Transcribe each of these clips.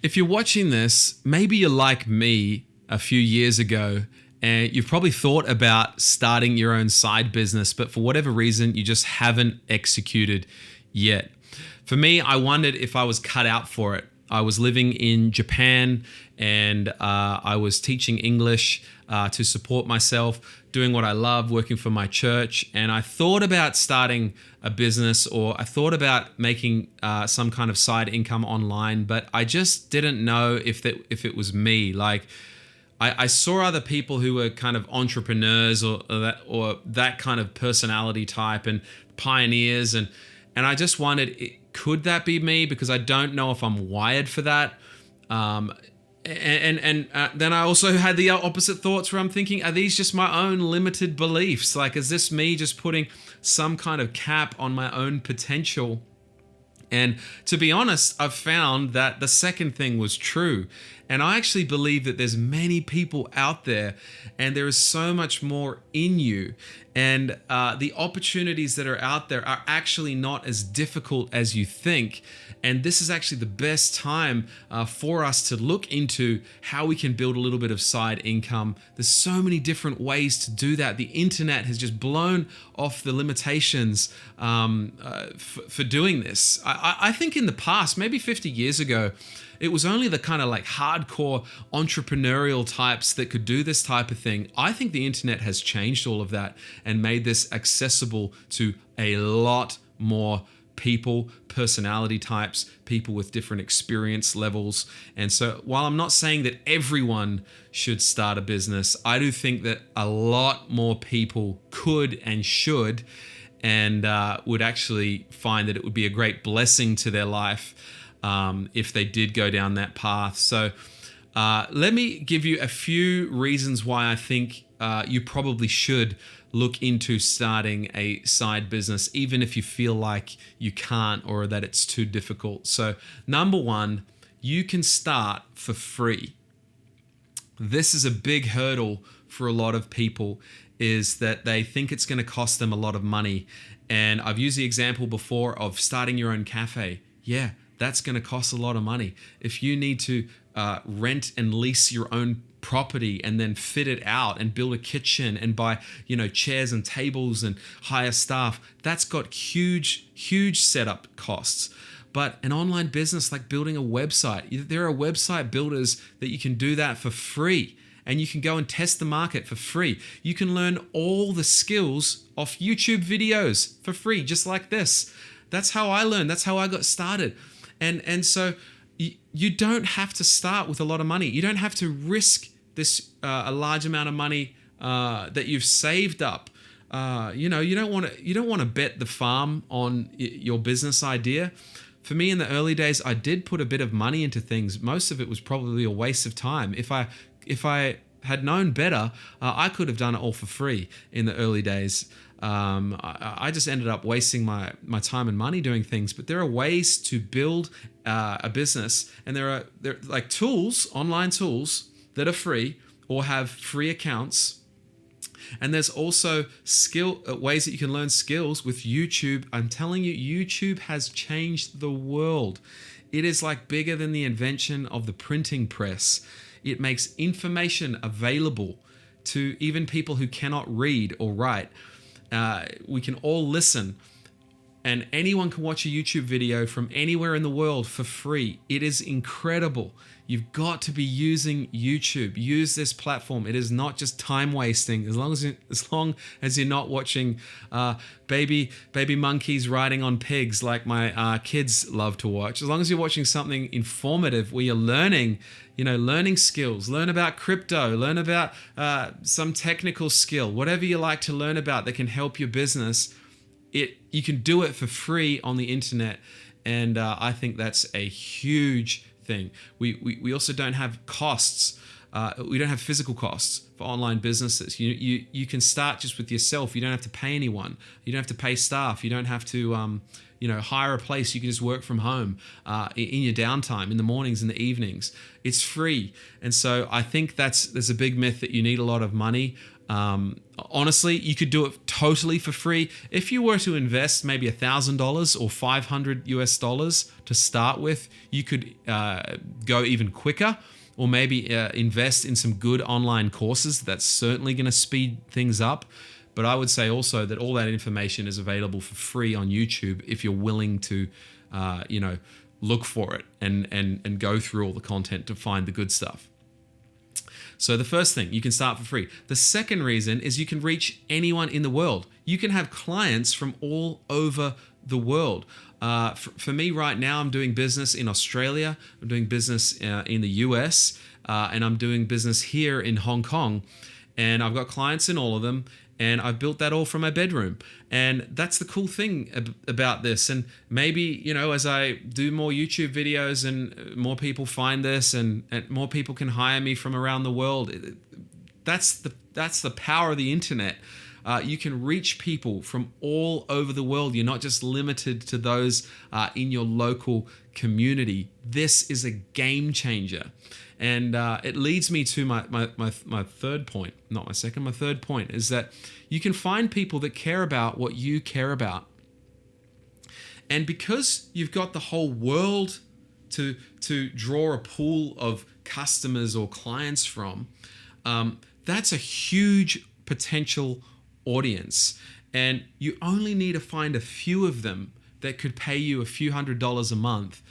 If you're watching this, maybe you're like me a few years ago and you've probably thought about starting your own side business, but for whatever reason, you just haven't executed yet. For me, I wondered if I was cut out for it. I was living in Japan and I was teaching English to support myself, doing what I love, working for my church. And I thought about starting a business, or I thought about making some kind of side income online, but I just didn't know if it was me. Like, I saw other people who were kind of entrepreneurs or that kind of personality type and pioneers, and I just wondered, could that be me? Because I don't know if I'm wired for that. Then I also had the opposite thoughts where I'm thinking, are these just my own limited beliefs? Like, is this me just putting some kind of cap on my own potential? And to be honest, I've found that the second thing was true. And I actually believe that there's many people out there and there is so much more in you. And the opportunities that are out there are actually not as difficult as you think. And this is actually the best time for us to look into how we can build a little bit of side income. There's so many different ways to do that. The internet has just blown off the limitations for doing this. I think in the past, maybe 50 years ago, it was only the kind of like hardcore entrepreneurial types that could do this type of thing. I think the internet has changed all of that and made this accessible to a lot more people, personality types, people with different experience levels. And so while I'm not saying that everyone should start a business, I do think that a lot more people could and should, and would actually find that it would be a great blessing to their life if they did go down that path. So let me give you a few reasons why I think you probably should look into starting a side business, even if you feel like you can't or that it's too difficult. So number one, you can start for free. This is a big hurdle for a lot of people, is that they think it's going to cost them a lot of money. And I've used the example before of starting your own cafe. Yeah, that's going to cost a lot of money. If you need to rent and lease your own property and then fit it out and build a kitchen and buy, chairs and tables and hire staff, that's got huge setup costs. But an online business, like building a website, there are website builders that you can do that for free. And you can go and test the market for free. You can learn all the skills off YouTube videos for free, just like this. That's how I learned. That's how I got started. And so you don't have to start with a lot of money. You don't have to risk this a large amount of money that you've saved up. You don't want to bet the farm on your business idea. For me, in the early days, I did put a bit of money into things. Most of it was probably a waste of time. If I had known better, I could have done it all for free in the early days. I just ended up wasting my time and money doing things. But there are ways to build a business, and there are like tools, online tools that are free or have free accounts. And there's also ways that you can learn skills with YouTube. I'm telling you, YouTube has changed the world. It is like bigger than the invention of the printing press. It makes information available to even people who cannot read or write. We can all listen, and anyone can watch a YouTube video from anywhere in the world for free. It is incredible. You've got to be using YouTube. Use this platform. It is not just time wasting. As long as you're not watching baby monkeys riding on pigs like my kids love to watch. As long as you're watching something informative where you're learning skills, learn about crypto, learn about some technical skill, whatever you like to learn about that can help your business. You can do it for free on the internet, and I think that's a huge thing. We also don't have costs physical costs for online businesses. You can start just with yourself. You don't have to pay anyone. You don't have to pay staff. You don't have to hire a place. You can just work from home in your downtime, in the mornings and the evenings. It's free. And so I think there's a big myth that you need a lot of money. Honestly, you could do it totally for free. If you were to invest maybe $1,000 or $500 to start with, you could go even quicker, or maybe invest in some good online courses. That's certainly going to speed things up. But I would say also that all that information is available for free on YouTube if you're willing to, look for it and go through all the content to find the good stuff. So the first thing, you can start for free. The second reason is you can reach anyone in the world. You can have clients from all over the world. For me right now, I'm doing business in Australia. I'm doing business in the US, and I'm doing business here in Hong Kong. And I've got clients in all of them. And I've built that all from my bedroom. And that's the cool thing about this. And maybe, as I do more YouTube videos and more people find this and more people can hire me from around the world, that's the power of the internet. You can reach people from all over the world. You're not just limited to those in your local community. This is a game changer. And it leads me to my third point, not my second, my third point is that you can find people that care about what you care about. And because you've got the whole world to draw a pool of customers or clients from, that's a huge potential audience. And you only need to find a few of them that could pay you a few $100s a month.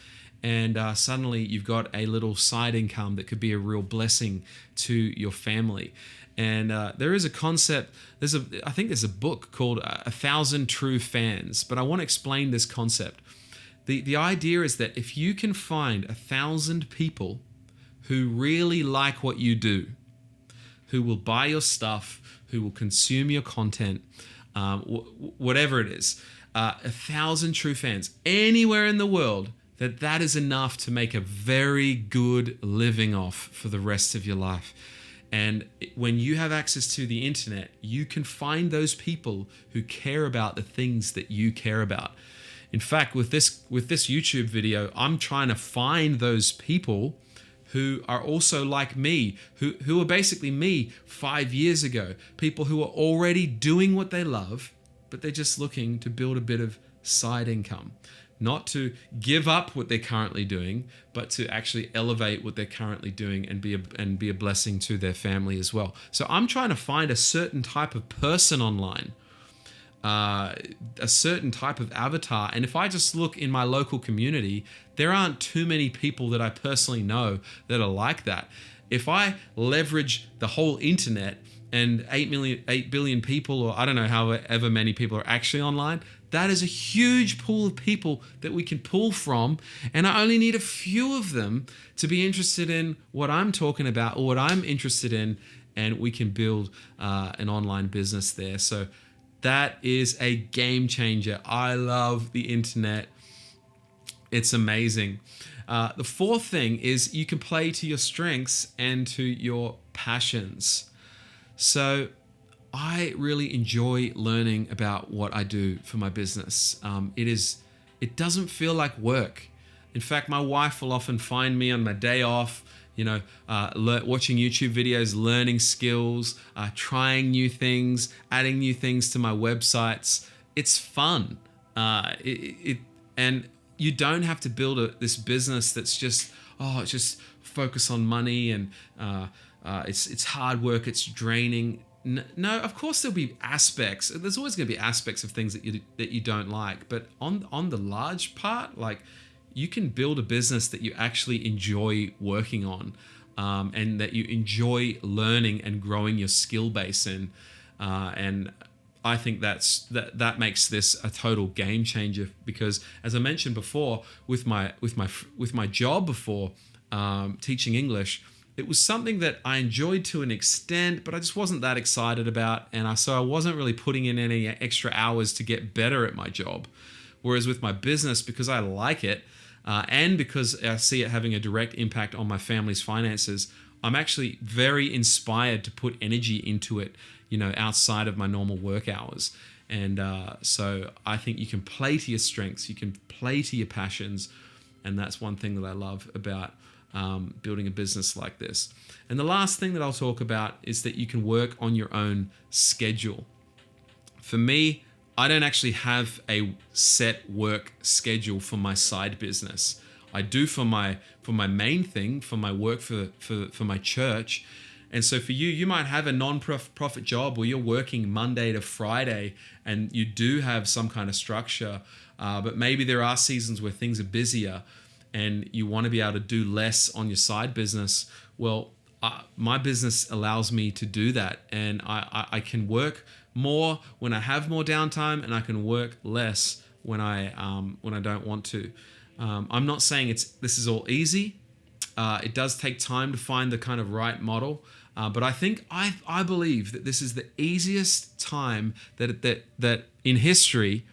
And suddenly you've got a little side income that could be a real blessing to your family. And there is a concept, I think there's a book called 1,000 True Fans, but I want to explain this concept. The idea is that if you can find 1,000 people who really like what you do, who will buy your stuff, who will consume your content, whatever it is, 1,000 true fans anywhere in the world, that is enough to make a very good living off for the rest of your life. And when you have access to the internet, you can find those people who care about the things that you care about. In fact, with this YouTube video, I'm trying to find those people who are also like me, who are basically me 5 years ago, people who are already doing what they love, but they're just looking to build a bit of side income. Not to give up what they're currently doing, but to actually elevate what they're currently doing and be a blessing to their family as well. So I'm trying to find a certain type of person online, a certain type of avatar. And if I just look in my local community, there aren't too many people that I personally know that are like that. If I leverage the whole internet and 8 billion people, or I don't know however many people are actually online, that is a huge pool of people that we can pull from. And I only need a few of them to be interested in what I'm talking about or what I'm interested in. And we can build an online business there. So that is a game changer. I love the internet. It's amazing. The fourth thing is you can play to your strengths and to your passions. So I really enjoy learning about what I do for my business. It doesn't feel like work. In fact, my wife will often find me on my day off, watching YouTube videos, learning skills, trying new things, adding new things to my websites. It's fun. And you don't have to build this business that's just focus on money and it's hard work, it's draining. No, of course there'll be aspects. There's always going to be aspects of things that you don't like, but on the large part, like you can build a business that you actually enjoy working on, and that you enjoy learning and growing your skill base in, and I think that makes this a total game changer because, as I mentioned before, with my job before, teaching English, it was something that I enjoyed to an extent, but I just wasn't that excited about. And so I wasn't really putting in any extra hours to get better at my job. Whereas with my business, because I like it, and because I see it having a direct impact on my family's finances, I'm actually very inspired to put energy into it, outside of my normal work hours. And so I think you can play to your strengths, you can play to your passions. And that's one thing that I love about building a business like this. And the last thing that I'll talk about is that you can work on your own schedule. For me, I don't actually have a set work schedule for my side business. I do for my main thing, for my work for my church. And so for you, you might have a non-profit job where you're working Monday to Friday and you do have some kind of structure, but maybe there are seasons where things are busier and you want to be able to do less on your side business. Well, my business allows me to do that, and I can work more when I have more downtime, and I can work less when I don't want to. I'm not saying this is all easy. It does take time to find the kind of right model, but I believe that this is the easiest time that in history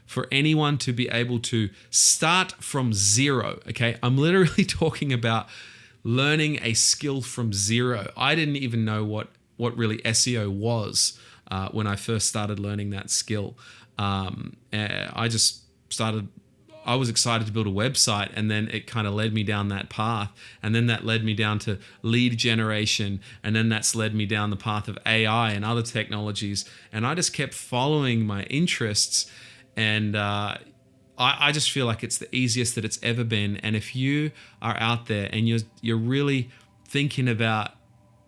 for anyone to be able to start from zero. Okay, I'm literally talking about learning a skill from zero. I didn't even know what really SEO was when I first started learning that skill. I was excited to build a website, and then it kind of led me down that path. And then that led me down to lead generation. And then that's led me down the path of AI and other technologies. And I just kept following my interests. And I just feel like it's the easiest that it's ever been. And if you are out there and you're really thinking about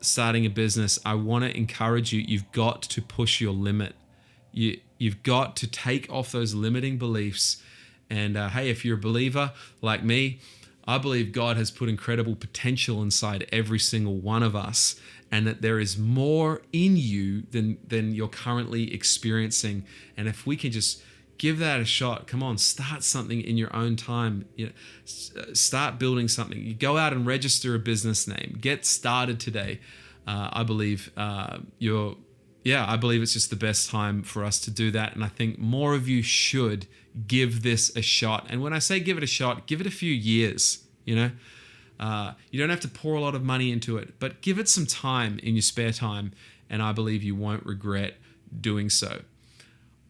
starting a business, I want to encourage you. You've got to push your limit. You've got to take off those limiting beliefs. And hey, if you're a believer like me, I believe God has put incredible potential inside every single one of us, and that there is more in you than you're currently experiencing. And if we can just give that a shot, come on, start something in your own time. Start building something. You go out and register a business name. Get started today. I believe I believe it's just the best time for us to do that. And I think more of you should give this a shot. And when I say give it a shot, give it a few years, you don't have to pour a lot of money into it, but give it some time in your spare time. And I believe you won't regret doing so.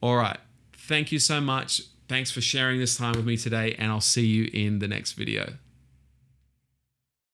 All right. Thank you so much. Thanks for sharing this time with me today. And I'll see you in the next video.